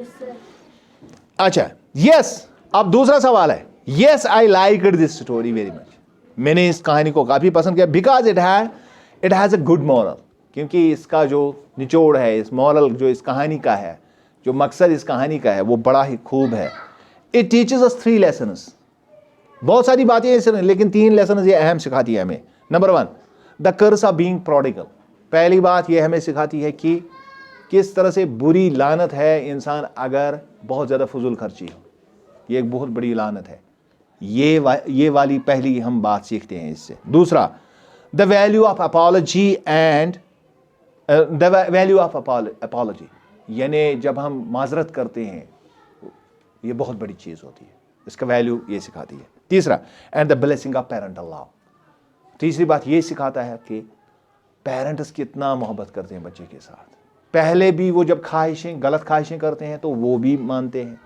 अच्छा, यस। अब दूसरा सवाल है, yes I like this story very much. मैंने इस कहानी को काफी पसंद किया, because it has a good moral. क्योंकि इसका जो निचोड़ है, इस मॉरल जो इस कहानी का है, जो मकसद इस कहानी का है, वो बड़ा ही खूब है। It teaches us 3 lessons. बहुत सारी बातें हैं लेकिन 3 लेसन ये अहम सिखाती है हमें। Number 1, the curse of being prodigal. पहली बात ये हमें सिखाती है कि किस तरह से बुरी लानत है इंसान अगर बहुत ज़्यादा फजूल खर्ची हो। ये एक बहुत बड़ी लानत है। ये वाली पहली हम बात सीखते हैं इससे। दूसरा, the value of apology and the value of apology, यानी जब हम माजरत करते हैं ये बहुत बड़ी चीज़ होती है, इसका वैल्यू ये सिखाती है। तीसरा, and the blessing of parental love. तीसरी बात ये सिखाता है कि पेरेंट्स कितना मोहब्बत करते हैं बच्चे के साथ। पहले भी वो जब गलत ख्वाहिशें करते हैं तो वो भी मानते हैं,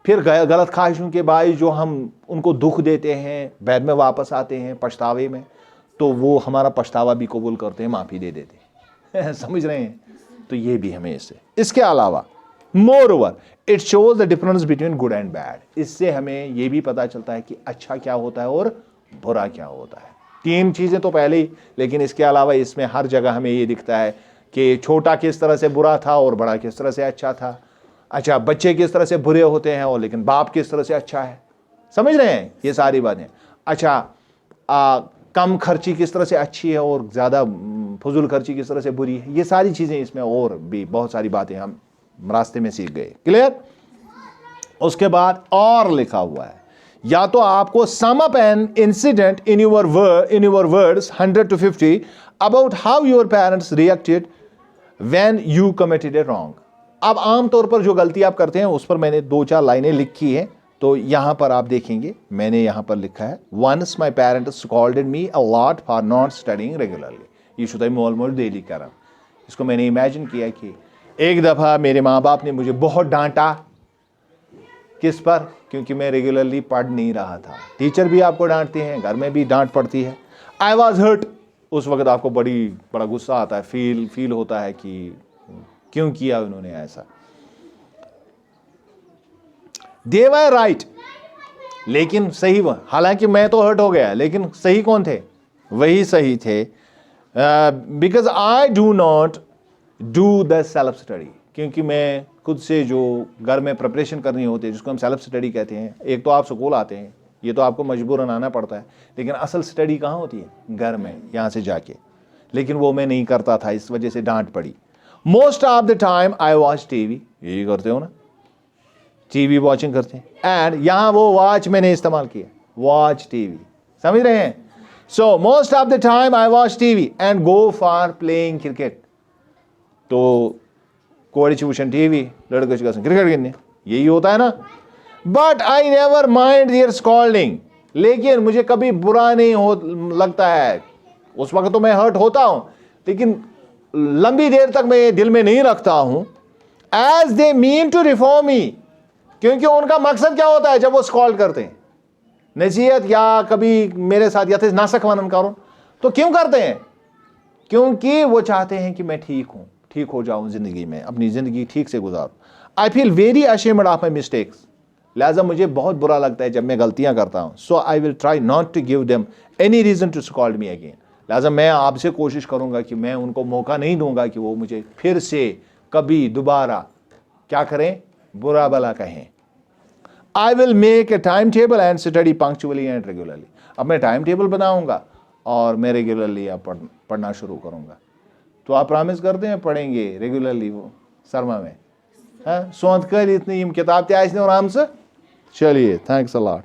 फिर गलत ख्वाहिशों के बाद जो हम उनको दुख देते हैं, बाद में वापस आते हैं पछतावे में, तो वो हमारा पछतावा भी कबूल करते हैं, माफ़ी दे देते हैं। समझ रहे हैं? तो ये भी हमें इसके अलावा more over it shows the difference between good and bad. इससे हमें ये भी पता चलता है कि अच्छा क्या होता है और बुरा क्या होता है। 3 चीज़ें तो पहले ही, लेकिन इसके अलावा इसमें हर जगह हमें ये दिखता है कि छोटा किस तरह से बुरा था और बड़ा किस तरह से अच्छा था। अच्छा, बच्चे किस तरह से बुरे होते हैं और लेकिन बाप किस तरह से अच्छा है। समझ रहे हैं ये सारी बातें? अच्छा, कम खर्ची किस तरह से अच्छी है और ज़्यादा फजूल खर्ची किस तरह से बुरी है। ये सारी चीज़ें इसमें और भी बहुत सारी बातें हम रास्ते में सीख गए। क्लियर? उसके बाद और लिखा हुआ है, या तो आपको sum up an incident in your words 100 to 50 about how your parents reacted when you committed a wrong. अब आमतौर पर जो गलती आप करते हैं उस पर मैंने 2-4 लाइनें लिखी हैं, तो यहां पर आप देखेंगे मैंने यहां पर लिखा है, once my parents scolded me a lot for not studying regularly. ये शुद्ध मोल मोल डेली करम. इसको मैंने इमेजिन किया कि एक दफा मेरे माँ बाप ने मुझे बहुत डांटा. किस पर? क्योंकि मैं रेगुलरली पढ़ नहीं रहा था. टीचर भी आपको डांटते हैं, घर में भी डांट पड़ती है. I was hurt. उस वक्त आपको बड़ा गुस्सा आता है, फील होता है कि क्यों किया उन्होंने ऐसा. दे वर राइट. लेकिन सही हालांकि मैं तो हर्ट हो गया, लेकिन सही कौन थे? वही सही थे. Because I do not do the self study. क्योंकि मैं खुद से जो घर में प्रिपरेशन करनी होती है, जिसको हम सेल्फ स्टडी कहते हैं. एक तो आप स्कूल आते हैं, ये तो आपको मजबूरन आना पड़ता है, लेकिन असल स्टडी कहाँ होती है? घर में, यहाँ से जाके. लेकिन वो मैं नहीं करता था, इस वजह से डांट पड़ी. Most of the time I watch TV. यही करते हो ना, टीवी वॉचिंग करते हैं. एंड यहाँ वो वॉच मैंने इस्तेमाल किया, वॉच टीवी. समझ रहे हैं? So most of the time I watch TV and go for playing cricket. तो कोड़ी वुचन टीवी, लड़के क्रिकेट खेलने, यही होता है ना. But I never mind their scolding. लेकिन मुझे कभी बुरा नहीं लगता है. उस वक्त तो मैं हर्ट होता हूं, लेकिन लंबी देर तक मैं दिल में नहीं रखता हूं. As they mean to reform me. क्योंकि उनका मकसद क्या होता है जब वो स्कॉल्ड करते हैं? नसीहत या कभी मेरे साथ या नासक मनन करो. तो क्यों करते हैं? क्योंकि वो चाहते हैं कि मैं ठीक हो जाऊं जिंदगी में, अपनी जिंदगी ठीक से गुजारूं. I feel very ashamed of my mistakes. लिहाजा मुझे बहुत बुरा लगता है जब मैं गलतियां करता हूं. So I will try not to give them any reason to scold me again. लिहाजा मैं आपसे कोशिश करूंगा कि मैं उनको मौका नहीं दूंगा कि वो मुझे फिर से कभी दोबारा क्या करें, बुरा भला कहें. I will make a time table and study punctually and regularly. अब मैं टाइम टेबल बनाऊंगा और मैं रेगुलरली पढ़ना शुरू करूंगा. तो आप प्रॉमिस करते हैं पढ़ेंगे रेगुलरली वो सरमा में? हाँ, सोंत कर इतनी किताब ते आइए और आराम से. चलिए, थैंक्स अ लॉट.